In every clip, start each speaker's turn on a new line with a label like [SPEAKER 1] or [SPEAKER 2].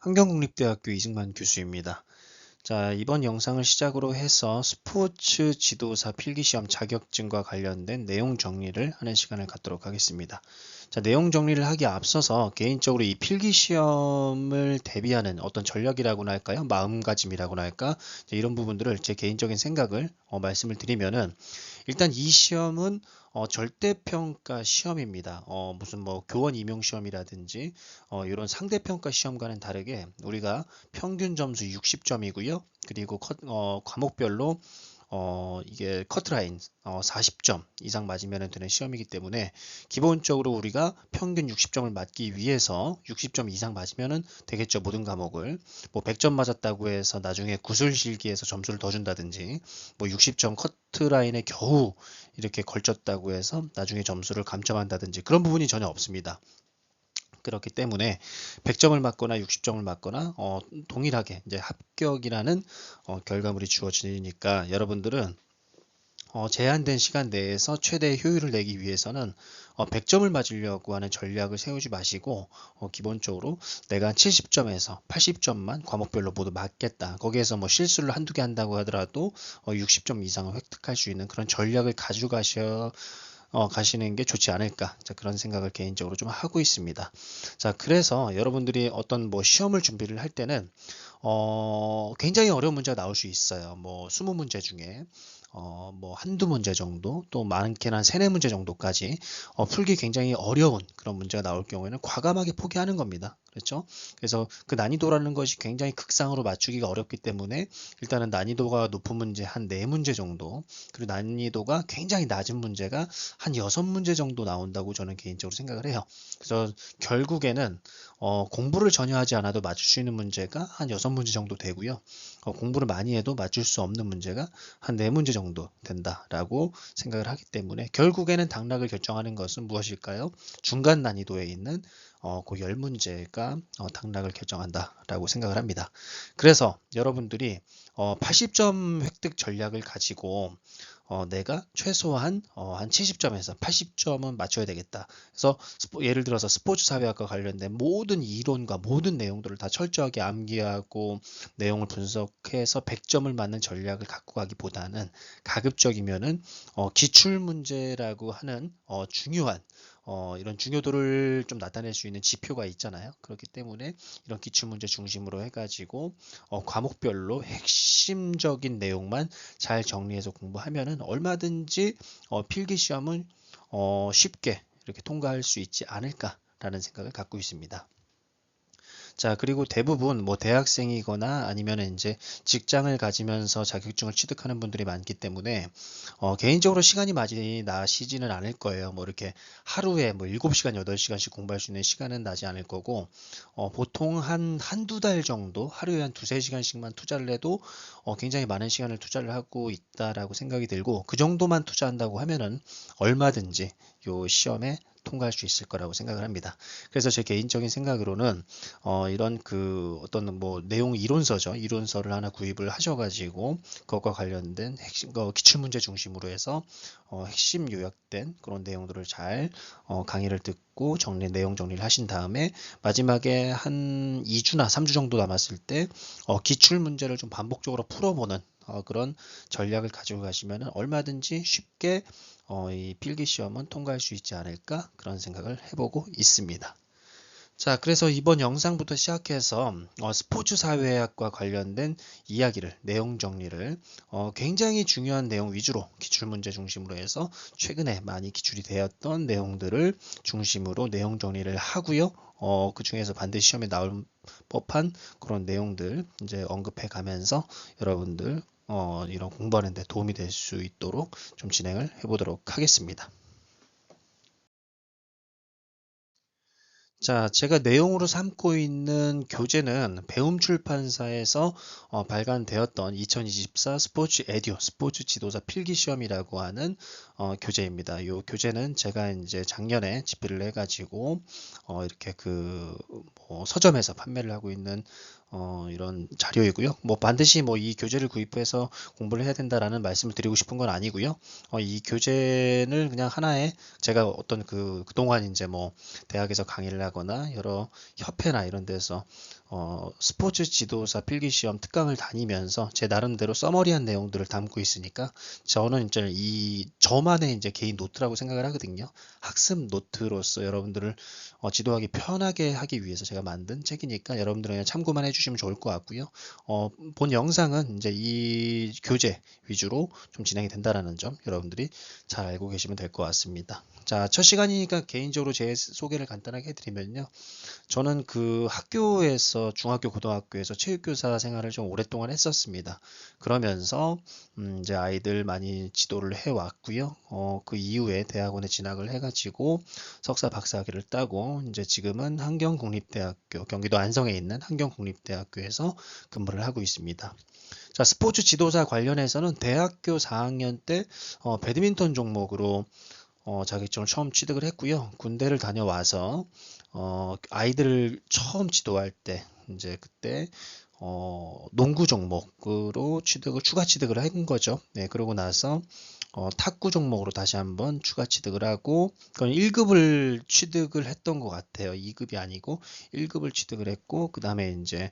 [SPEAKER 1] 환경국립대학교 이승만 교수입니다. 자, 이번 영상을 시작으로 해서 스포츠 지도사 필기시험 자격증과 관련된 내용 정리를 하는 시간을 갖도록 하겠습니다. 자, 내용 정리를 하기에 앞서서 개인적으로 이 필기시험을 대비하는 어떤 전략이라고나 할까요? 마음가짐이라고나 할까? 이런 부분들을 제 개인적인 생각을 말씀을 드리면은 일단 이 시험은 절대평가 시험입니다. 무슨 뭐 교원 임용 시험이라든지 이런 상대평가 시험과는 다르게 우리가 평균 점수 60점이고요. 그리고 과목별로 이게 커트라인 40점 이상 맞으면 되는 시험이기 때문에 기본적으로 우리가 평균 60점을 맞기 위해서 60점 이상 맞으면 되겠죠. 모든 과목을. 뭐 100점 맞았다고 해서 나중에 구술실기에서 점수를 더 준다든지 뭐 60점 커트라인에 겨우 이렇게 걸쳤다고 해서 나중에 점수를 감점한다든지 그런 부분이 전혀 없습니다. 그렇기 때문에 100점을 맞거나 60점을 맞거나 동일하게 이제 합격이라는 결과물이 주어지니까 여러분들은 제한된 시간 내에서 최대 효율을 내기 위해서는 100점을 맞으려고 하는 전략을 세우지 마시고 기본적으로 내가 한 70점에서 80점만 과목별로 모두 맞겠다. 거기에서 뭐 실수를 한두 개 한다고 하더라도 60점 이상을 획득할 수 있는 그런 전략을 가시는 게 좋지 않을까. 자, 그런 생각을 개인적으로 좀 하고 있습니다. 자, 그래서 여러분들이 어떤 뭐 시험을 준비를 할 때는 굉장히 어려운 문제가 나올 수 있어요. 뭐 20문제 중에 뭐 한두 문제 정도, 또 많게는 한 세네 문제 정도까지 풀기 굉장히 어려운 그런 문제가 나올 경우에는 과감하게 포기하는 겁니다. 그렇죠? 그래서 그 난이도라는 것이 굉장히 극상으로 맞추기가 어렵기 때문에 일단은 난이도가 높은 문제 한 네 문제 정도, 그리고 난이도가 굉장히 낮은 문제가 한 6문제 정도 나온다고 저는 개인적으로 생각을 해요. 그래서 결국에는 공부를 전혀 하지 않아도 맞출 수 있는 문제가 한 6문제 정도 되고요. 공부를 많이 해도 맞출 수 없는 문제가 한 4문제 정도 된다라고 생각을 하기 때문에 결국에는 당락을 결정하는 것은 무엇일까요? 중간 난이도에 있는 그 10문제가 당락을 결정한다라고 생각을 합니다. 그래서 여러분들이 80점 획득 전략을 가지고 내가 최소한 한 70점에서 80점은 맞춰야 되겠다. 그래서 예를 들어서 스포츠 사회학과 관련된 모든 이론과 모든 내용들을 다 철저하게 암기하고 내용을 분석해서 100점을 맞는 전략을 갖고 가기보다는 가급적이면은 기출 문제라고 하는 중요한 이런 중요도를 좀 나타낼 수 있는 지표가 있잖아요. 그렇기 때문에 이런 기출문제 중심으로 해가지고 과목별로 핵심적인 내용만 잘 정리해서 공부하면은 얼마든지 필기시험은 쉽게 이렇게 통과할 수 있지 않을까라는 생각을 갖고 있습니다. 자, 그리고 대부분 뭐 대학생이거나 아니면 이제 직장을 가지면서 자격증을 취득하는 분들이 많기 때문에 개인적으로 시간이 많이 나시지는 않을 거예요. 뭐 이렇게 하루에 뭐 7시간, 8시간씩 공부할 수 있는 시간은 나지 않을 거고 보통 한두 달 정도 하루에 한 두세 시간씩만 투자를 해도 굉장히 많은 시간을 투자를 하고 있다라고 생각이 들고 그 정도만 투자한다고 하면은 얼마든지 요 시험에 통과할 수 있을 거라고 생각을 합니다. 그래서 제 개인적인 생각으로는 이런 그 어떤 뭐 내용 이론서죠. 이론서를 하나 구입을 하셔가지고 그것과 관련된 핵심 기출문제 중심으로 해서 핵심 요약된 그런 내용들을 잘 강의를 듣고 내용 정리를 하신 다음에 마지막에 한 2주나 3주 정도 남았을 때 기출문제를 좀 반복적으로 풀어보는 그런 전략을 가지고 가시면 얼마든지 쉽게 이 필기시험은 통과할 수 있지 않을까 그런 생각을 해보고 있습니다. 자, 그래서 이번 영상부터 시작해서 스포츠 사회학과 관련된 이야기를, 내용 정리를 굉장히 중요한 내용 위주로 기출문제 중심으로 해서 최근에 많이 기출이 되었던 내용들을 중심으로 내용 정리를 하고요. 그 중에서 반드시 시험에 나올 법한 그런 내용들 이제 언급해 가면서 여러분들 이런 공부하는 데 도움이 될 수 있도록 좀 진행을 해보도록 하겠습니다. 자, 제가 내용으로 삼고 있는 교재는 배움출판사에서 발간되었던 2024 스포츠 에듀, 스포츠 지도사 필기시험이라고 하는 교재입니다. 이 교재는 제가 이제 작년에 집필을 해가지고 이렇게 그 서점에서 판매를 하고 있는 이런 자료이고요. 뭐 반드시 뭐 이 교재를 구입해서 공부를 해야 된다라는 말씀을 드리고 싶은 건 아니고요. 이 교재를 그냥 하나의 제가 어떤 그동안 이제 뭐 대학에서 강의를 하거나 여러 협회나 이런 데서 스포츠 지도사 필기시험 특강을 다니면서 제 나름대로 서머리한 내용들을 담고 있으니까 저는 이제 저만의 이제 개인 노트라고 생각을 하거든요. 학습 노트로서 여러분들을 지도하기 편하게 하기 위해서 제가 만든 책이니까 여러분들은 그냥 참고만 해주시면 좋을 것 같고요. 본 영상은 이제 이 교재 위주로 좀 진행이 된다라는 점 여러분들이 잘 알고 계시면 될 것 같습니다. 자, 첫 시간이니까 개인적으로 제 소개를 간단하게 해드리면요. 저는 학교에서 중학교, 고등학교에서 체육교사 생활을 좀 오랫동안 했었습니다. 그러면서 이제 아이들 많이 지도를 해왔고요. 그 이후에 대학원에 진학을 해가지고 석사, 박사학위를 따고 이제 지금은 한경국립대학교, 경기도 안성에 있는 한경국립대학교에서 근무를 하고 있습니다. 자, 스포츠 지도사 관련해서는 대학교 4학년 때 배드민턴 종목으로 자격증을 처음 취득을 했고요. 군대를 다녀와서 아이들을 처음 지도할 때 이제 그때 농구 종목으로 추가 취득을 한 거죠. 네, 그러고 나서 탁구 종목으로 다시 한번 추가 취득을 하고 그건 1급을 취득을 했던 것 같아요. 2급이 아니고 1급을 취득을 했고 그 다음에 이제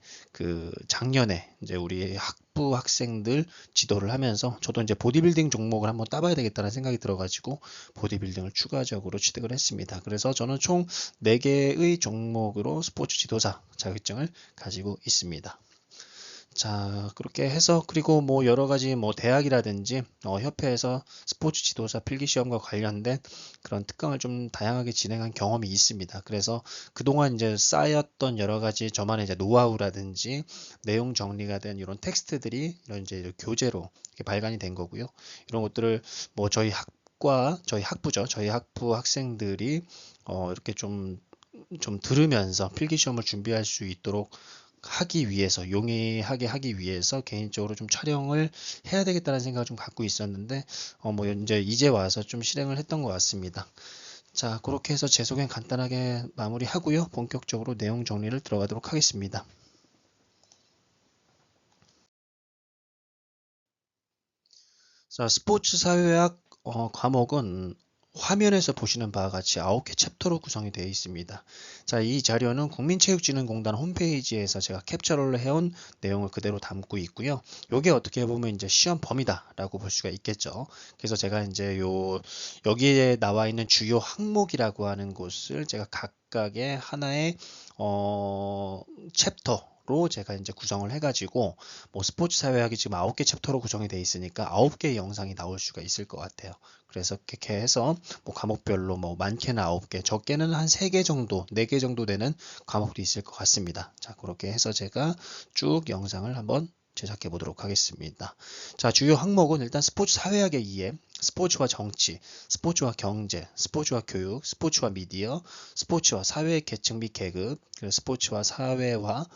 [SPEAKER 1] 작년에 이제 우리 학부 학생들 지도를 하면서 저도 이제 보디빌딩 종목을 한번 따봐야 되겠다는 생각이 들어가지고 보디빌딩을 추가적으로 취득을 했습니다. 그래서 저는 총 4개의 종목으로 스포츠 지도사 자격증을 가지고 있습니다. 자, 그렇게 해서 그리고 뭐 여러 가지 뭐 대학이라든지 협회에서 스포츠 지도사 필기 시험과 관련된 그런 특강을 좀 다양하게 진행한 경험이 있습니다. 그래서 그동안 이제 쌓였던 여러 가지 저만의 이제 노하우라든지 내용 정리가 된 이런 텍스트들이 이런 이제 교재로 이렇게 발간이 된 거고요. 이런 것들을 뭐 저희 학부죠. 저희 학부 학생들이 이렇게 좀 들으면서 필기 시험을 준비할 수 있도록 하기 위해서 용이하게 하기 위해서 개인적으로 좀 촬영을 해야 되겠다는 생각을 좀 갖고 있었는데 뭐 이제 와서 좀 실행을 했던 것 같습니다. 자, 그렇게 해서 제 소개는 간단하게 마무리하고요. 본격적으로 내용 정리를 들어가도록 하겠습니다. 자, 스포츠 사회학 과목은 화면에서 보시는 바와 같이 9개 챕터로 구성이 되어 있습니다. 자, 이 자료는 국민체육진흥공단 홈페이지에서 제가 캡처를 해온 내용을 그대로 담고 있고요. 이게 어떻게 보면 이제 시험 범위다라고 볼 수가 있겠죠. 그래서 제가 이제 여기에 나와 있는 주요 항목이라고 하는 곳을 제가 각각의 하나의 챕터로 제가 이제 구성을 해가지고 뭐 스포츠 사회학이 지금 9개 챕터로 구성이 되어 있으니까 9개의 영상이 나올 수가 있을 것 같아요. 그래서 그렇게 해서 뭐 과목별로 뭐 많게는 9개, 적게는 한 3개 정도, 4개 정도 되는 과목도 있을 것 같습니다. 자, 그렇게 해서 제가 쭉 영상을 한번 제작해 보도록 하겠습니다. 자, 주요 항목은 일단 스포츠 사회학의 이해, 스포츠와 정치, 스포츠와 경제, 스포츠와 교육, 스포츠와 미디어, 스포츠와 사회 계층 및 계급, 그리고 스포츠와 사회화,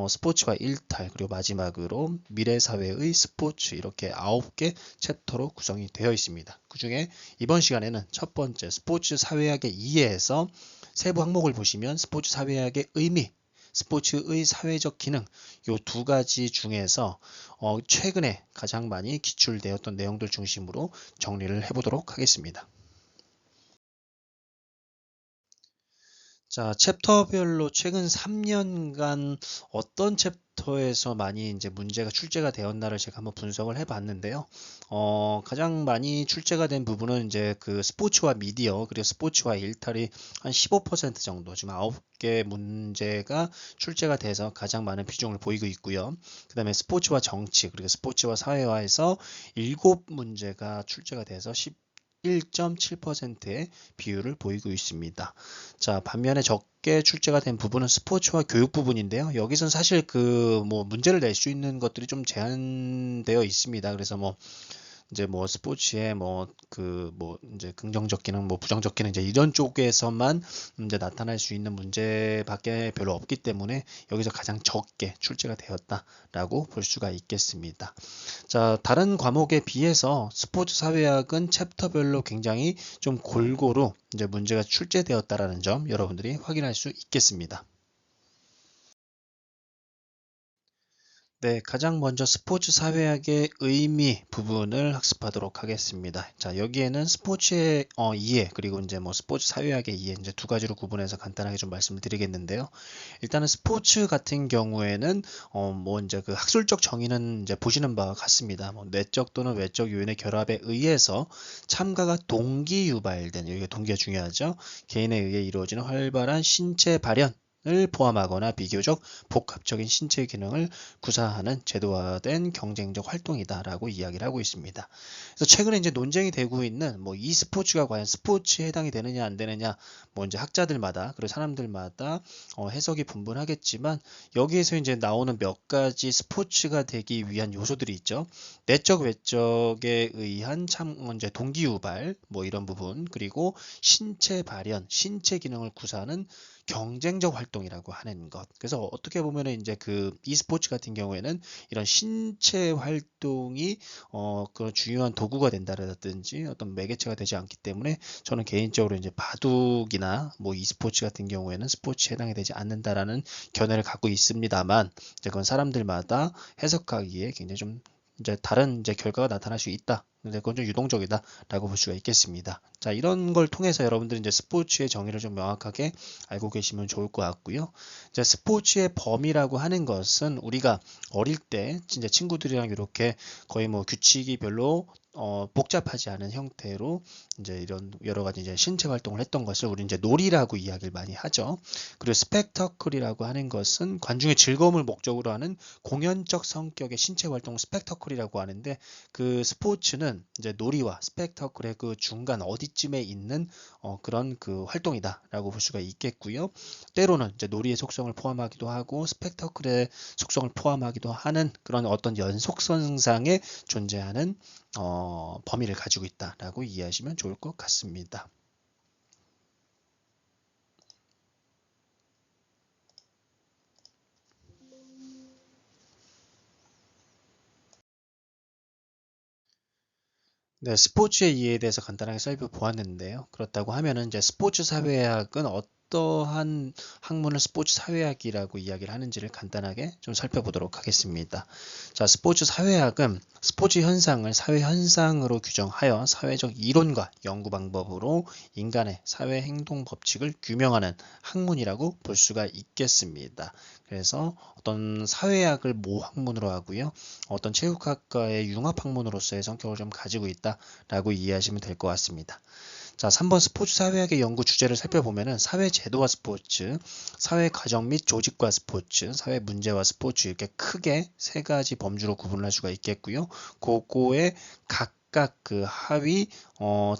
[SPEAKER 1] 스포츠와 일탈, 그리고 마지막으로 미래사회의 스포츠 이렇게 9개 챕터로 구성이 되어 있습니다. 그 중에 이번 시간에는 첫 번째 스포츠 사회학의 이해에서 세부 항목을 보시면 스포츠 사회학의 의미, 스포츠의 사회적 기능 이 두 가지 중에서 최근에 가장 많이 기출되었던 내용들 중심으로 정리를 해보도록 하겠습니다. 자, 챕터별로 최근 3년간 어떤 챕터에서 많이 이제 문제가 출제가 되었나를 제가 한번 분석을 해봤는데요. 가장 많이 출제가 된 부분은 이제 스포츠와 미디어, 그리고 스포츠와 일탈이 한 15% 정도, 지금 9개 문제가 출제가 돼서 가장 많은 비중을 보이고 있고요. 그 다음에 스포츠와 정치, 그리고 스포츠와 사회화에서 7문제가 출제가 돼서 1.7%의 비율을 보이고 있습니다. 자, 반면에 적게 출제가 된 부분은 스포츠와 교육 부분인데요. 여기서는 사실 뭐 문제를 낼 수 있는 것들이 좀 제한되어 있습니다. 그래서 뭐 이제 뭐 스포츠에 뭐 이제 긍정적 기능, 뭐 부정적 기능 이제 이런 쪽에서만 이제 나타날 수 있는 문제밖에 별로 없기 때문에 여기서 가장 적게 출제가 되었다라고 볼 수가 있겠습니다. 자, 다른 과목에 비해서 스포츠 사회학은 챕터별로 굉장히 좀 골고루 이제 문제가 출제되었다라는 점 여러분들이 확인할 수 있겠습니다. 네, 가장 먼저 스포츠 사회학의 의미 부분을 학습하도록 하겠습니다. 자, 여기에는 스포츠의 이해, 그리고 이제 뭐 스포츠 사회학의 이해, 이제 두 가지로 구분해서 간단하게 좀 말씀을 드리겠는데요. 일단은 스포츠 같은 경우에는 뭐 이제 그 학술적 정의는 이제 보시는 바와 같습니다. 뭐 내적 또는 외적 요인의 결합에 의해서 참가가 동기 유발된, 여기가 동기가 중요하죠. 개인에 의해 이루어지는 활발한 신체 발현 을 포함하거나 비교적 복합적인 신체 기능을 구사하는 제도화된 경쟁적 활동이다라고 이야기를 하고 있습니다. 그래서 최근에 이제 논쟁이 되고 있는 뭐 e스포츠가 과연 스포츠에 해당이 되느냐 안 되느냐, 뭐 이제 학자들마다 그리고 사람들마다 해석이 분분하겠지만, 여기에서 이제 나오는 몇 가지 스포츠가 되기 위한 요소들이 있죠. 내적 외적에 의한 참 이제 동기유발 뭐 이런 부분, 그리고 신체 발현, 신체 기능을 구사하는 경쟁적 활동이라고 하는 것. 그래서 어떻게 보면 이제 그 e스포츠 같은 경우에는 이런 신체 활동이 그런 중요한 도구가 된다라든지 어떤 매개체가 되지 않기 때문에, 저는 개인적으로 이제 바둑이나 뭐 e스포츠 같은 경우에는 스포츠에 해당이 되지 않는다라는 견해를 갖고 있습니다만, 이제 그건 사람들마다 해석하기에 굉장히 좀 이제 다른 이제 결과가 나타날 수 있다. 근데 그건 좀 유동적이다라고 볼 수가 있겠습니다. 자, 이런 걸 통해서 여러분들이 이제 스포츠의 정의를 좀 명확하게 알고 계시면 좋을 것 같고요. 이제 스포츠의 범위라고 하는 것은 우리가 어릴 때 진짜 친구들이랑 이렇게 거의 뭐 규칙이 별로 복잡하지 않은 형태로 이제 이런 여러 가지 이제 신체 활동을 했던 것을 우리 이제 놀이라고 이야기를 많이 하죠. 그리고 스펙터클이라고 하는 것은 관중의 즐거움을 목적으로 하는 공연적 성격의 신체 활동을 스펙터클이라고 하는데, 그 스포츠는 이제 놀이와 스펙터클의 그 중간 어디쯤에 있는 그런 그 활동이다라고 볼 수가 있겠고요. 때로는 이제 놀이의 속성을 포함하기도 하고 스펙터클의 속성을 포함하기도 하는 그런 어떤 연속선상에 존재하는 범위를 가지고 있다라고 이해하시면 좋을 것 같습니다. 네, 스포츠의 이해에 대해서 간단하게 살펴보았는데요. 그렇다고 하면은 이제 스포츠 사회학은 어떠한 학문을 스포츠 사회학이라고 이야기를 하는지를 간단하게 좀 살펴보도록 하겠습니다. 자, 스포츠 사회학은 스포츠 현상을 사회 현상으로 규정하여 사회적 이론과 연구 방법으로 인간의 사회 행동 법칙을 규명하는 학문이라고 볼 수가 있겠습니다. 그래서 어떤 사회학을 모학문으로 하고요. 어떤 체육학과의 융합학문으로서의 성격을 좀 가지고 있다라고 이해하시면 될 것 같습니다. 자, 3번 스포츠 사회학의 연구 주제를 살펴보면은 사회 제도와 스포츠, 사회 과정 및 조직과 스포츠, 사회 문제와 스포츠, 이렇게 크게 세 가지 범주로 구분을 할 수가 있겠고요. 그거의 각각 그 하위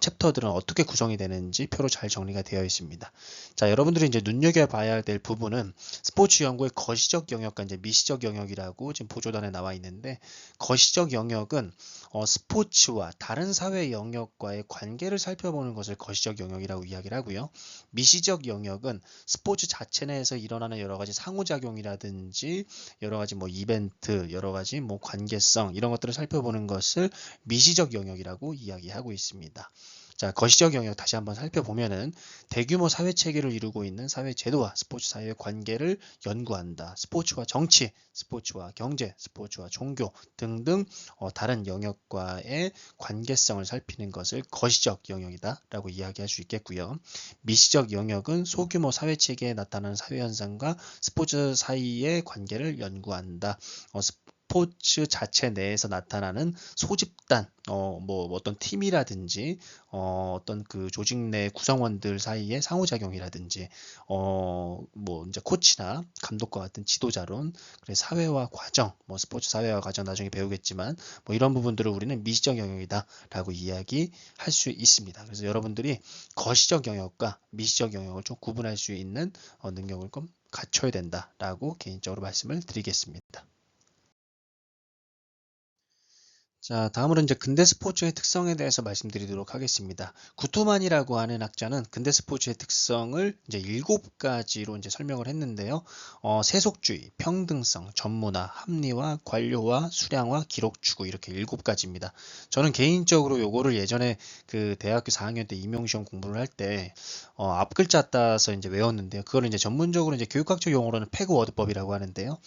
[SPEAKER 1] 챕터들은 어떻게 구성이 되는지 표로 잘 정리가 되어 있습니다. 자, 여러분들이 이제 눈여겨봐야 될 부분은 스포츠 연구의 거시적 영역과 이제 미시적 영역이라고 지금 보조단에 나와 있는데, 거시적 영역은 스포츠와 다른 사회 영역과의 관계를 살펴보는 것을 거시적 영역이라고 이야기를 하고요. 미시적 영역은 스포츠 자체 내에서 일어나는 여러 가지 상호작용이라든지 여러 가지 뭐 이벤트, 여러 가지 뭐 관계성, 이런 것들을 살펴보는 것을 미시적 영역이라고 이야기하고 있습니다. 자, 거시적 영역 다시 한번 살펴보면은 대규모 사회 체계를 이루고 있는 사회 제도와 스포츠 사이의 관계를 연구한다. 스포츠와 정치, 스포츠와 경제, 스포츠와 종교 등등 다른 영역과의 관계성을 살피는 것을 거시적 영역이다라고 이야기할 수 있겠고요. 미시적 영역은 소규모 사회 체계에 나타나는 사회 현상과 스포츠 사이의 관계를 연구한다. 스포츠 자체 내에서 나타나는 소집단, 뭐 어떤 팀이라든지 어떤 그 조직 내 구성원들 사이의 상호작용이라든지 뭐 이제 코치나 감독과 같은 지도자론, 그래 사회화 과정, 뭐 스포츠 사회화 과정 나중에 배우겠지만 뭐 이런 부분들을 우리는 미시적 영역이다라고 이야기할 수 있습니다. 그래서 여러분들이 거시적 영역과 미시적 영역을 좀 구분할 수 있는 능력을 좀 갖춰야 된다라고 개인적으로 말씀을 드리겠습니다. 자, 다음으로 이제 근대 스포츠의 특성에 대해서 말씀드리도록 하겠습니다. 구토만이라고 하는 학자는 근대 스포츠의 특성을 이제 7가지로 이제 설명을 했는데요. 세속주의, 평등성, 전문화, 합리화, 관료화, 수량화, 기록 추구 이렇게 7가지입니다. 저는 개인적으로 요거를 예전에 그 대학교 4학년 때 임용시험 공부를 할 때 앞글자 따서 이제 외웠는데요. 그거를 이제 전문적으로 이제 교육학적 용어로는 패그 워드법이라고 하는데요.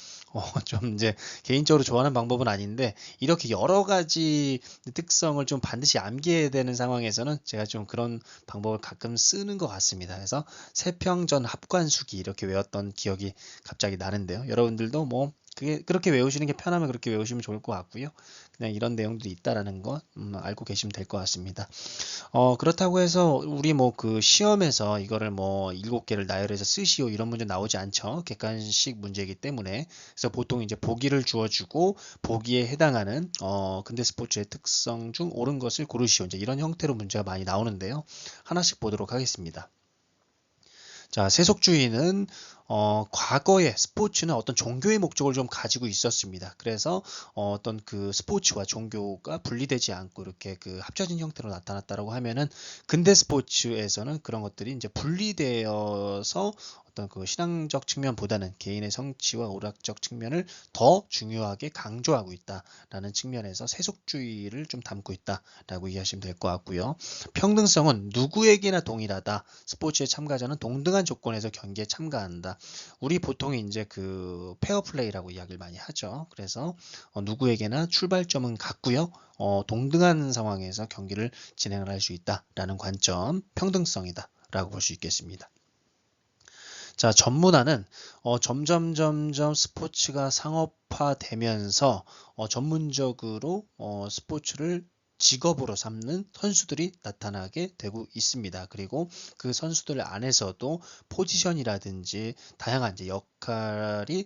[SPEAKER 1] 좀 이제 개인적으로 좋아하는 방법은 아닌데 이렇게 여러 가지 특성을 좀 반드시 암기해야 되는 상황에서는 제가 좀 그런 방법을 가끔 쓰는 것 같습니다. 그래서 세평전 합관수기 이렇게 외웠던 기억이 갑자기 나는데요. 여러분들도 뭐 그게 그렇게 외우시는 게 편하면 그렇게 외우시면 좋을 것 같고요. 그냥 이런 내용들이 있다라는 거 알고 계시면 될 것 같습니다. 그렇다고 해서 우리 뭐 그 시험에서 이거를 뭐 7개를 나열해서 쓰시오 이런 문제 나오지 않죠. 객관식 문제이기 때문에. 그래서 보통 이제 보기를 주어주고 보기에 해당하는 근대 스포츠의 특성 중 옳은 것을 고르시오. 이제 이런 형태로 문제가 많이 나오는데요. 하나씩 보도록 하겠습니다. 자, 세속주의는 과거에 스포츠는 어떤 종교의 목적을 좀 가지고 있었습니다. 그래서 어떤 그 스포츠와 종교가 분리되지 않고 이렇게 그 합쳐진 형태로 나타났다라고 하면은 근대 스포츠에서는 그런 것들이 이제 분리되어서 어떤 그 신앙적 측면보다는 개인의 성취와 오락적 측면을 더 중요하게 강조하고 있다라는 측면에서 세속주의를 좀 담고 있다라고 이해하시면 될 것 같고요. 평등성은 누구에게나 동일하다. 스포츠의 참가자는 동등한 조건에서 경기에 참가한다. 우리 보통 이제 그 페어플레이라고 이야기를 많이 하죠. 그래서 누구에게나 출발점은 같고요. 동등한 상황에서 경기를 진행을 할 수 있다라는 관점, 평등성이다라고 볼 수 있겠습니다. 자, 전문화는 점점 스포츠가 상업화되면서 전문적으로 스포츠를 직업으로 삼는 선수들이 나타나게 되고 있습니다. 그리고 그 선수들 안에서도 포지션이라든지 다양한 이제 역할이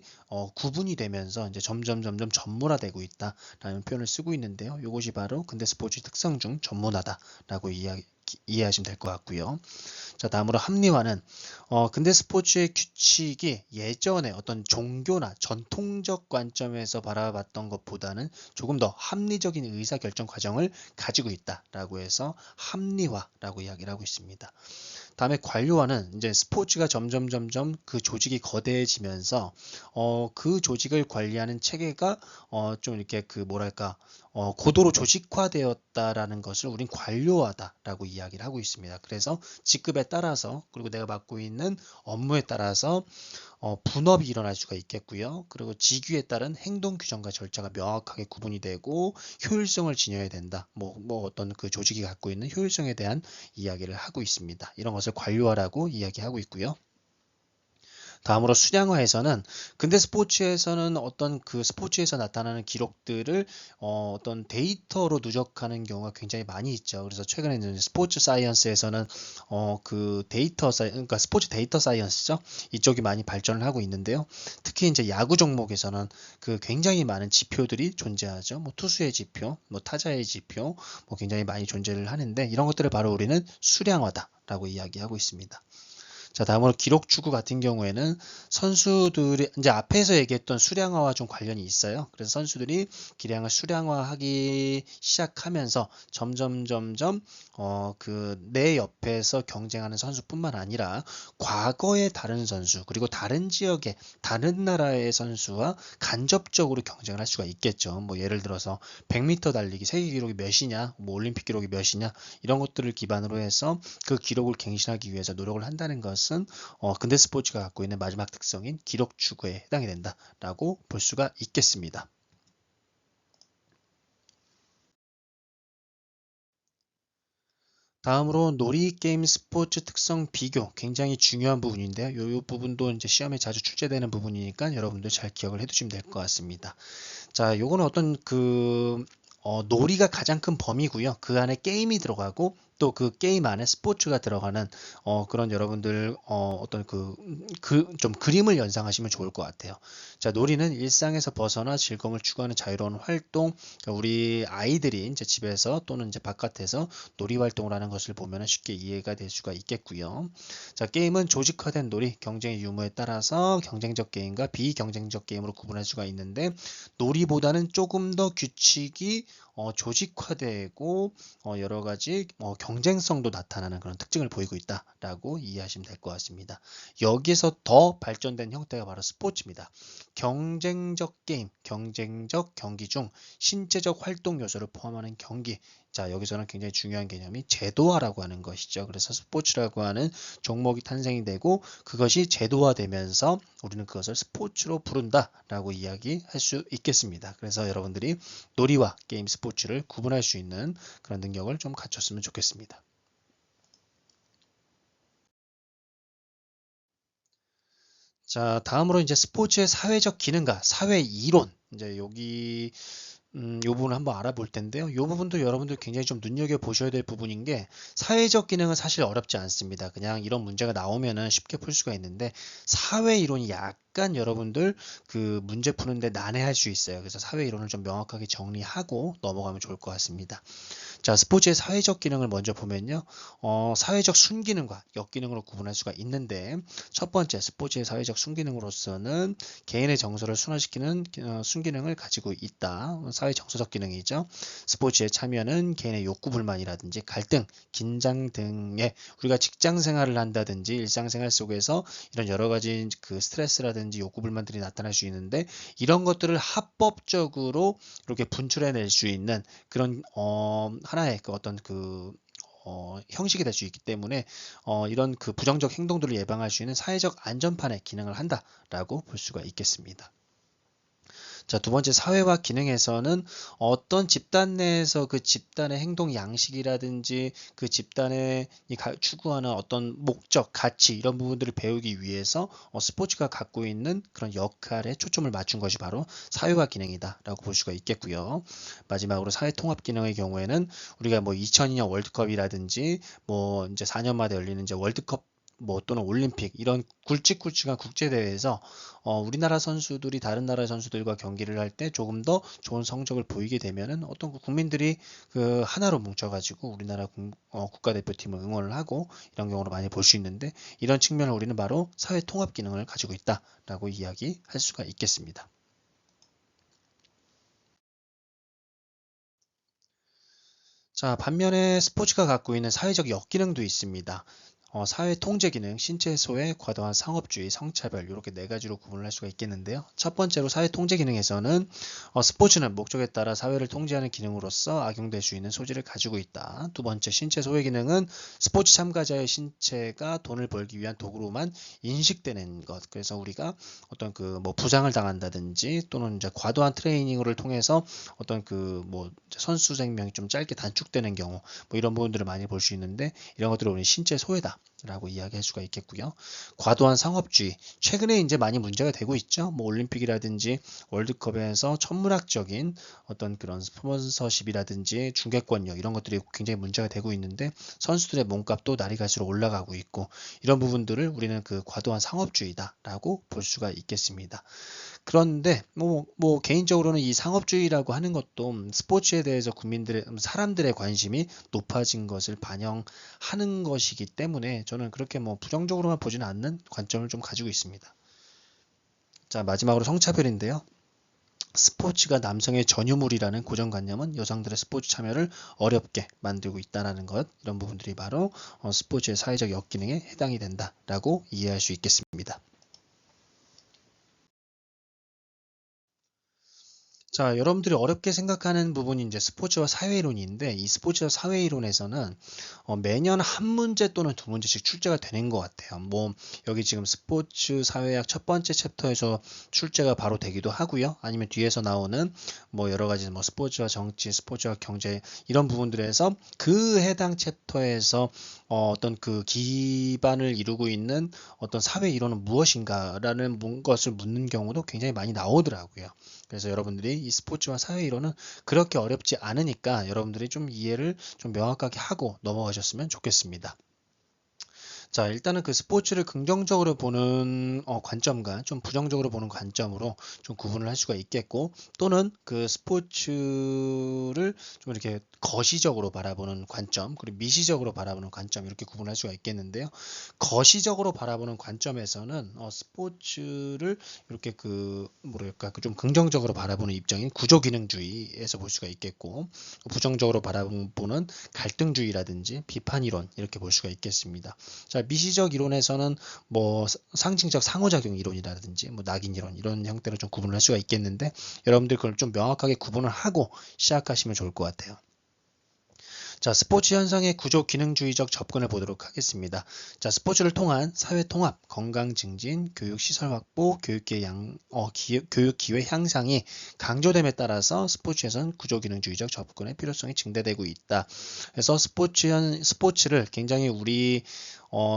[SPEAKER 1] 구분이 되면서 이제 점점 전문화되고 있다라는 표현을 쓰고 있는데요. 이것이 바로 근대 스포츠 특성 중 전문화다라고 이해하시면 될 것 같고요. 자, 다음으로 합리화는 근대 스포츠의 규칙이 예전에 어떤 종교나 전통적 관점에서 바라봤던 것보다는 조금 더 합리적인 의사결정 과정을 가지고 있다라고 해서 합리화라고 이야기를 하고 있습니다. 다음에 관료화는 이제 스포츠가 점점 그 조직이 거대해지면서 그 조직을 관리하는 체계가 좀 이렇게 그 뭐랄까 고도로 조직화되었다라는 것을 우린 관료화다라고 이야기를 하고 있습니다. 그래서 직급에 따라서 그리고 내가 맡고 있는 업무에 따라서 분업이 일어날 수가 있겠고요. 그리고 직위에 따른 행동 규정과 절차가 명확하게 구분이 되고 효율성을 지녀야 된다. 뭐 어떤 그 조직이 갖고 있는 효율성에 대한 이야기를 하고 있습니다. 이런 것을 관료화라고 이야기하고 있고요. 다음으로 수량화에서는 근대 스포츠에서는 어떤 그 스포츠에서 나타나는 기록들을 어떤 데이터로 누적하는 경우가 굉장히 많이 있죠. 그래서 최근에는 스포츠 사이언스에서는 그 그러니까 스포츠 데이터 사이언스죠. 이쪽이 많이 발전을 하고 있는데요. 특히 이제 야구 종목에서는 그 굉장히 많은 지표들이 존재하죠. 뭐 투수의 지표, 뭐 타자의 지표, 뭐 굉장히 많이 존재를 하는데 이런 것들을 바로 우리는 수량화다라고 이야기하고 있습니다. 자, 다음으로 기록 추구 같은 경우에는 선수들이 이제 앞에서 얘기했던 수량화와 좀 관련이 있어요. 그래서 선수들이 기량을 수량화하기 시작하면서 점점 그 내 옆에서 경쟁하는 선수뿐만 아니라 과거의 다른 선수 그리고 다른 지역의 다른 나라의 선수와 간접적으로 경쟁을 할 수가 있겠죠. 뭐 예를 들어서 100m 달리기 세계 기록이 몇이냐, 뭐 올림픽 기록이 몇이냐 이런 것들을 기반으로 해서 그 기록을 갱신하기 위해서 노력을 한다는 것은 근대 스포츠가 갖고 있는 마지막 특성인 기록 추구에 해당이 된다라고 볼 수가 있겠습니다. 다음으로 놀이게임 스포츠 특성 비교 굉장히 중요한 부분인데요. 이 부분도 이제 시험에 자주 출제되는 부분이니까 여러분들 잘 기억을 해두시면 될 것 같습니다. 자, 요거는 어떤 그 놀이가 가장 큰 범위고요. 그 안에 게임이 들어가고 또 그 게임 안에 스포츠가 들어가는 그런 여러분들 어떤 좀 그림을 연상하시면 좋을 것 같아요. 자, 놀이는 일상에서 벗어나 즐거움을 추구하는 자유로운 활동. 그러니까 우리 아이들이 이제 집에서 또는 이제 바깥에서 놀이 활동을 하는 것을 보면 쉽게 이해가 될 수가 있겠고요. 자, 게임은 조직화된 놀이, 경쟁의 유무에 따라서 경쟁적 게임과 비경쟁적 게임으로 구분할 수가 있는데 놀이보다는 조금 더 규칙이 조직화되고 여러 가지 경쟁성도 나타나는 그런 특징을 보이고 있다라고 이해하시면 될 것 같습니다. 여기에서 더 발전된 형태가 바로 스포츠입니다. 경쟁적 게임, 경쟁적 경기 중 신체적 활동 요소를 포함하는 경기. 자, 여기서는 굉장히 중요한 개념이 제도화라고 하는 것이죠. 그래서 스포츠라고 하는 종목이 탄생이 되고 그것이 제도화되면서 우리는 그것을 스포츠로 부른다라고 이야기할 수 있겠습니다. 그래서 여러분들이 놀이와 게임 스포츠를 구분할 수 있는 그런 능력을 좀 갖췄으면 좋겠습니다. 자, 다음으로 이제 스포츠의 사회적 기능과 사회 이론. 이제 여기 요 부분을 한번 알아볼 텐데요. 요 부분도 여러분들 굉장히 좀 눈여겨보셔야 될 부분인 게 사회적 기능은 사실 어렵지 않습니다. 그냥 이런 문제가 나오면은 쉽게 풀 수가 있는데 사회 이론이 약간 여러분들 그 문제 푸는데 난해할 수 있어요. 그래서 사회 이론을 좀 명확하게 정리하고 넘어가면 좋을 것 같습니다. 자, 스포츠의 사회적 기능을 먼저 보면요. 사회적 순기능과 역기능으로 구분할 수가 있는데 첫 번째 스포츠의 사회적 순기능으로서는 개인의 정서를 순환시키는 순기능을 가지고 있다. 사회 정서적 기능이죠. 스포츠에 참여는 개인의 욕구 불만이라든지 갈등, 긴장 등의 우리가 직장 생활을 한다든지 일상생활 속에서 이런 여러 가지 그 스트레스라든지 욕구 불만들이 나타날 수 있는데 이런 것들을 합법적으로 이렇게 분출해낼 수 있는 그런 하나의 그 어떤 그 형식이 될 수 있기 때문에 이런 그 부정적 행동들을 예방할 수 있는 사회적 안전판의 기능을 한다라고 볼 수가 있겠습니다. 자, 두 번째 사회화 기능에서는 어떤 집단 내에서 그 집단의 행동 양식이라든지 그 집단이 추구하는 어떤 목적, 가치 이런 부분들을 배우기 위해서 스포츠가 갖고 있는 그런 역할에 초점을 맞춘 것이 바로 사회화 기능이다라고 볼 수가 있겠고요. 마지막으로 사회 통합 기능의 경우에는 우리가 뭐 2002년 월드컵이라든지 뭐 이제 4년마다 열리는 이제 월드컵 뭐 또는 올림픽 이런 굵직굵직한 국제대회에서 우리나라 선수들이 다른 나라 선수들과 경기를 할 때 조금 더 좋은 성적을 보이게 되면은 어떤 국민들이 그 하나로 뭉쳐가지고 우리나라 국가대표팀을 응원을 하고 이런 경우를 많이 볼 수 있는데 이런 측면을 우리는 바로 사회 통합 기능을 가지고 있다라고 이야기할 수가 있겠습니다. 자, 반면에 스포츠가 갖고 있는 사회적 역기능도 있습니다. 사회 통제 기능, 신체 소외, 과도한 상업주의, 성차별 이렇게 네 가지로 구분을 할 수가 있겠는데요. 첫 번째로 사회 통제 기능에서는 스포츠는 목적에 따라 사회를 통제하는 기능으로서 악용될 수 있는 소질을 가지고 있다. 두 번째 신체 소외 기능은 스포츠 참가자의 신체가 돈을 벌기 위한 도구로만 인식되는 것. 그래서 우리가 어떤 그 뭐 부상을 당한다든지 또는 이제 과도한 트레이닝을 통해서 어떤 그 뭐 선수 생명이 좀 짧게 단축되는 경우 뭐 이런 부분들을 많이 볼 수 있는데 이런 것들을 우리 신체 소외다. 라고 이야기할 수가 있겠고요. 과도한 상업주의. 최근에 이제 많이 문제가 되고 있죠. 뭐 올림픽이라든지 월드컵에서 천문학적인 어떤 그런 스폰서십이라든지 중계권료 이런 것들이 굉장히 문제가 되고 있는데 선수들의 몸값도 날이 갈수록 올라가고 있고 이런 부분들을 우리는 그 과도한 상업주의다라고 볼 수가 있겠습니다. 그런데 뭐 개인적으로는 이 상업주의라고 하는 것도 스포츠에 대해서 사람들의 관심이 높아진 것을 반영하는 것이기 때문에 저는 그렇게 뭐 부정적으로만 보지는 않는 관점을 좀 가지고 있습니다. 자, 마지막으로 성차별인데요. 스포츠가 남성의 전유물이라는 고정관념은 여성들의 스포츠 참여를 어렵게 만들고 있다는 것, 이런 부분들이 바로 스포츠의 사회적 역기능에 해당이 된다라고 이해할 수 있겠습니다. 자, 여러분들이 어렵게 생각하는 부분이 이제 스포츠와 사회이론인데 이 스포츠와 사회이론에서는 매년 한 문제 또는 두 문제씩 출제가 되는 것 같아요. 뭐 여기 지금 스포츠 사회학 첫 번째 챕터에서 출제가 바로 되기도 하고요. 아니면 뒤에서 나오는 뭐 여러 가지 뭐 스포츠와 정치, 스포츠와 경제 이런 부분들에서 그 해당 챕터에서 어떤 그 기반을 이루고 있는 어떤 사회 이론은 무엇인가라는 것을 묻는 경우도 굉장히 많이 나오더라고요. 그래서 여러분들이 이 스포츠와 사회 이론은 그렇게 어렵지 않으니까 여러분들이 좀 이해를 좀 명확하게 하고 넘어가셨으면 좋겠습니다. 자, 일단은 그 스포츠를 긍정적으로 보는 관점과 좀 부정적으로 보는 관점으로 좀 구분을 할 수가 있겠고, 또는 그 스포츠를 좀 이렇게 거시적으로 바라보는 관점, 그리고 미시적으로 바라보는 관점, 이렇게 구분할 수가 있겠는데요. 거시적으로 바라보는 관점에서는 스포츠를 이렇게 그 뭐랄까 그 좀 긍정적으로 바라보는 입장인 구조기능주의에서 볼 수가 있겠고, 부정적으로 바라보는 갈등주의라든지 비판이론, 이렇게 볼 수가 있겠습니다. 자, 미시적 이론에서는 뭐 상징적 상호작용 이론이라든지 뭐 낙인 이론, 이런 형태로 좀 구분을 할 수가 있겠는데, 여러분들 그걸 좀 명확하게 구분을 하고 시작하시면 좋을 것 같아요. 자, 스포츠 현상의 구조 기능주의적 접근을 보도록 하겠습니다. 자, 스포츠를 통한 사회 통합, 건강 증진, 교육 시설 확보, 교육 기회 향상이 강조됨에 따라서 스포츠에서는 구조 기능주의적 접근의 필요성이 증대되고 있다. 그래서 스포츠를 굉장히 우리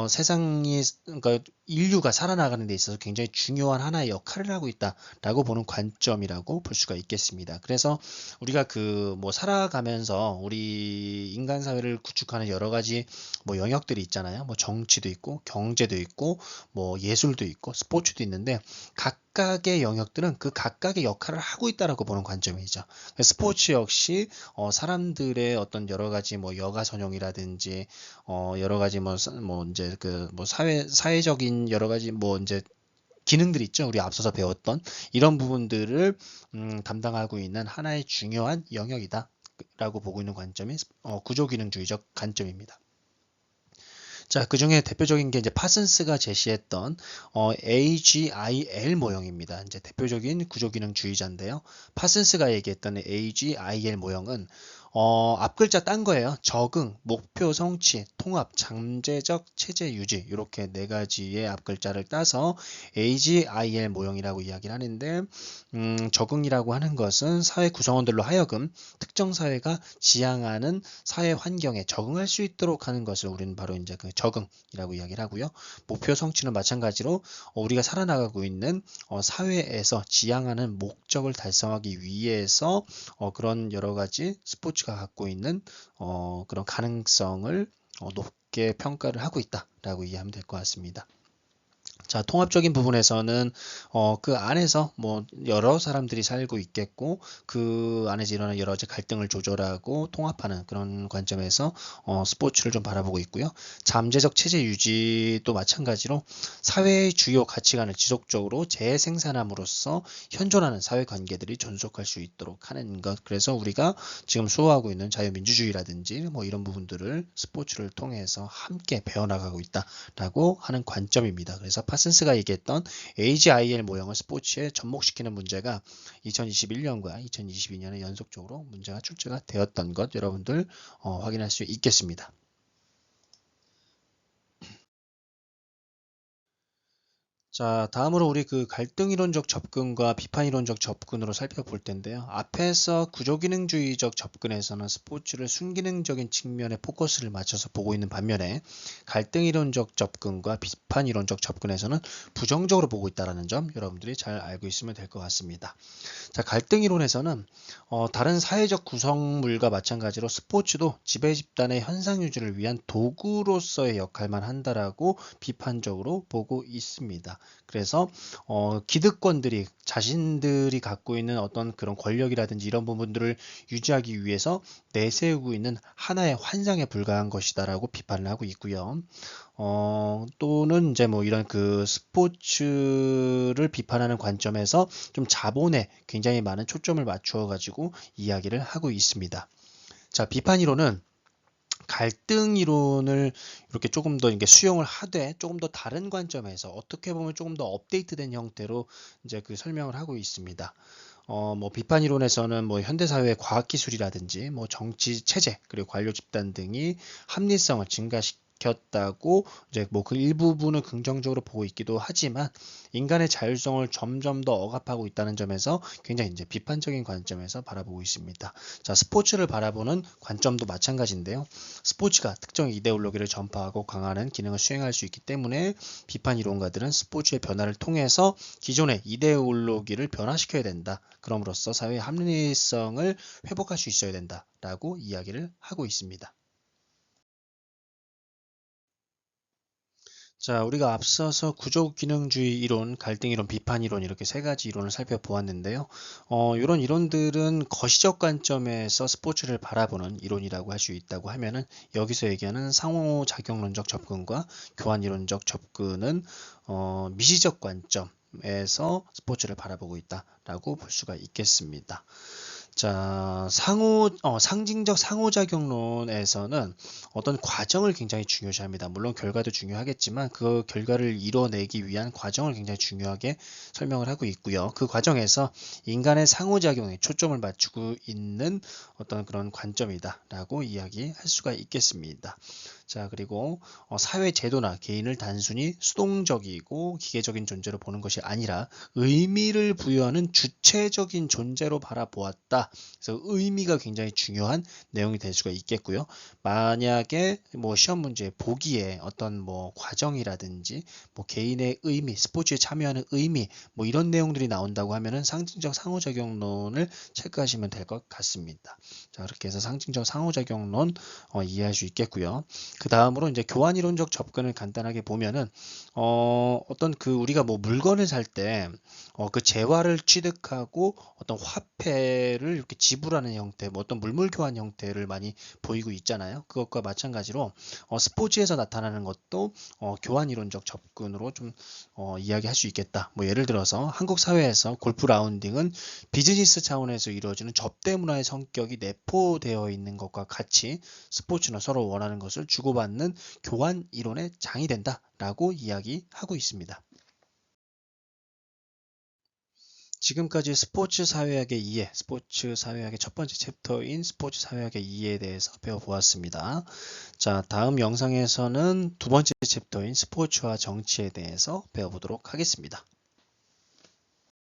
[SPEAKER 1] 세상이, 그러니까 인류가 살아나가는 데 있어서 굉장히 중요한 하나의 역할을 하고 있다라고 보는 관점이라고 볼 수가 있겠습니다. 그래서 우리가 그 뭐 살아가면서 우리 인간 사회를 구축하는 여러 가지 뭐 영역들이 있잖아요. 뭐 정치도 있고, 경제도 있고, 뭐 예술도 있고, 스포츠도 있는데, 각각의 영역들은 그 각각의 역할을 하고 있다라고 보는 관점이죠. 스포츠 역시 사람들의 어떤 여러 가지 뭐 여가 전용이라든지 여러 가지 뭐 이제 그 뭐 사회적인 여러 가지 뭐 이제 기능들이 있죠. 우리 앞서서 배웠던 이런 부분들을 담당하고 있는 하나의 중요한 영역이다 라고 보고 있는 관점이 구조기능주의적 관점입니다. 자, 그 중에 대표적인 게 이제 파슨스가 제시했던 AGIL 모형입니다. 이제 대표적인 구조기능주의자인데요. 파슨스가 얘기했던 AGIL 모형은 앞글자 딴 거예요. 적응, 목표 성취, 통합, 잠재적 체제 유지, 이렇게 네 가지의 앞글자를 따서 AGIL 모형이라고 이야기를 하는데, 적응이라고 하는 것은 사회 구성원들로 하여금 특정 사회가 지향하는 사회 환경에 적응할 수 있도록 하는 것을 우리는 바로 이제 그 적응이라고 이야기를 하고요. 목표 성취는 마찬가지로 우리가 살아나가고 있는 사회에서 지향하는 목적을 달성하기 위해서 그런 여러 가지 스포츠가 갖고 있는 그런 가능성을 높게 평가를 하고 있다라고 이해하면 될 것 같습니다. 자, 통합적인 부분에서는 그 안에서 뭐 여러 사람들이 살고 있겠고, 그 안에서 일어나는 여러 가지 갈등을 조절하고 통합하는 그런 관점에서 스포츠를 좀 바라보고 있고요. 잠재적 체제 유지도 마찬가지로 사회의 주요 가치관을 지속적으로 재생산함으로써 현존하는 사회 관계들이 존속할 수 있도록 하는 것. 그래서 우리가 지금 수호하고 있는 자유민주주의라든지 뭐 이런 부분들을 스포츠를 통해서 함께 배워나가고 있다라고 하는 관점입니다. 그래서 파슨스가 얘기했던 AGIL 모형을 스포츠에 접목시키는 문제가 2021년과 2022년에 연속적으로 문제가 출제가 되었던 것, 여러분들 확인할 수 있겠습니다. 자, 다음으로 우리 그 갈등이론적 접근과 비판이론적 접근으로 살펴볼 텐데요. 앞에서 구조기능주의적 접근에서는 스포츠를 순기능적인 측면에 포커스를 맞춰서 보고 있는 반면에, 갈등이론적 접근과 비판이론적 접근에서는 부정적으로 보고 있다는 점, 여러분들이 잘 알고 있으면 될 것 같습니다. 자, 갈등이론에서는 다른 사회적 구성물과 마찬가지로 스포츠도 지배 집단의 현상 유지를 위한 도구로서의 역할만 한다라고 비판적으로 보고 있습니다. 그래서 기득권들이 자신들이 갖고 있는 어떤 그런 권력이라든지 이런 부분들을 유지하기 위해서 내세우고 있는 하나의 환상에 불과한 것이다라고 비판을 하고 있고요. 또는 이제 뭐 이런 그 스포츠를 비판하는 관점에서 좀 자본에 굉장히 많은 초점을 맞추어 가지고 이야기를 하고 있습니다. 자, 비판 이론은 갈등 이론을 이렇게 조금 더 이게 수용을 하되 조금 더 다른 관점에서 어떻게 보면 조금 더 업데이트된 형태로 이제 그 설명을 하고 있습니다. 뭐 비판 이론에서는 뭐 현대 사회의 과학 기술이라든지 뭐 정치 체제 그리고 관료 집단 등이 합리성을 증가시켰다고 이제 뭐 그 일부분을 긍정적으로 보고 있기도 하지만, 인간의 자율성을 점점 더 억압하고 있다는 점에서 굉장히 이제 비판적인 관점에서 바라보고 있습니다. 자, 스포츠를 바라보는 관점도 마찬가지인데요. 스포츠가 특정 이데올로기를 전파하고 강화하는 기능을 수행할 수 있기 때문에 비판 이론가들은 스포츠의 변화를 통해서 기존의 이데올로기를 변화시켜야 된다. 그럼으로써 사회의 합리성을 회복할 수 있어야 된다라고 이야기를 하고 있습니다. 자, 우리가 앞서서 구조기능주의 이론, 갈등 이론, 비판 이론 이렇게 세 가지 이론을 살펴보았는데요. 이런 이론들은 거시적 관점에서 스포츠를 바라보는 이론이라고 할 수 있다고 하면은 여기서 얘기하는 상호작용론적 접근과 교환이론적 접근은 미시적 관점에서 스포츠를 바라보고 있다라고 볼 수가 있겠습니다. 자, 상징적 상호작용론에서는 어떤 과정을 굉장히 중요시합니다. 물론 결과도 중요하겠지만 그 결과를 이뤄내기 위한 과정을 굉장히 중요하게 설명을 하고 있고요. 그 과정에서 인간의 상호작용에 초점을 맞추고 있는 어떤 그런 관점이다라고 이야기할 수가 있겠습니다. 자, 그리고 사회 제도나 개인을 단순히 수동적이고 기계적인 존재로 보는 것이 아니라 의미를 부여하는 주체적인 존재로 바라보았다. 그래서 의미가 굉장히 중요한 내용이 될 수가 있겠고요. 만약에 뭐 시험 문제 보기에 어떤 뭐 과정이라든지 뭐 개인의 의미, 스포츠에 참여하는 의미 뭐 이런 내용들이 나온다고 하면은 상징적 상호작용론을 체크하시면 될 것 같습니다. 자, 그렇게 해서 상징적 상호작용론 이해할 수 있겠고요. 그 다음으로 이제 교환이론적 접근을 간단하게 보면은 어떤 그 우리가 뭐 물건을 살 때 그 재화를 취득하고 어떤 화폐를 이렇게 지불하는 형태, 뭐 어떤 물물 교환 형태를 많이 보이고 있잖아요. 그것과 마찬가지로 스포츠에서 나타나는 것도 교환 이론적 접근으로 좀 이야기할 수 있겠다. 뭐 예를 들어서 한국 사회에서 골프 라운딩은 비즈니스 차원에서 이루어지는 접대 문화의 성격이 내포되어 있는 것과 같이 스포츠는 서로 원하는 것을 주고받는 교환 이론의 장이 된다라고 이야기하고 있습니다. 지금까지 스포츠 사회학의 이해, 스포츠 사회학의 첫 번째 챕터인 스포츠 사회학의 이해에 대해서 배워보았습니다. 자, 다음 영상에서는 두 번째 챕터인 스포츠와 정치에 대해서 배워보도록 하겠습니다.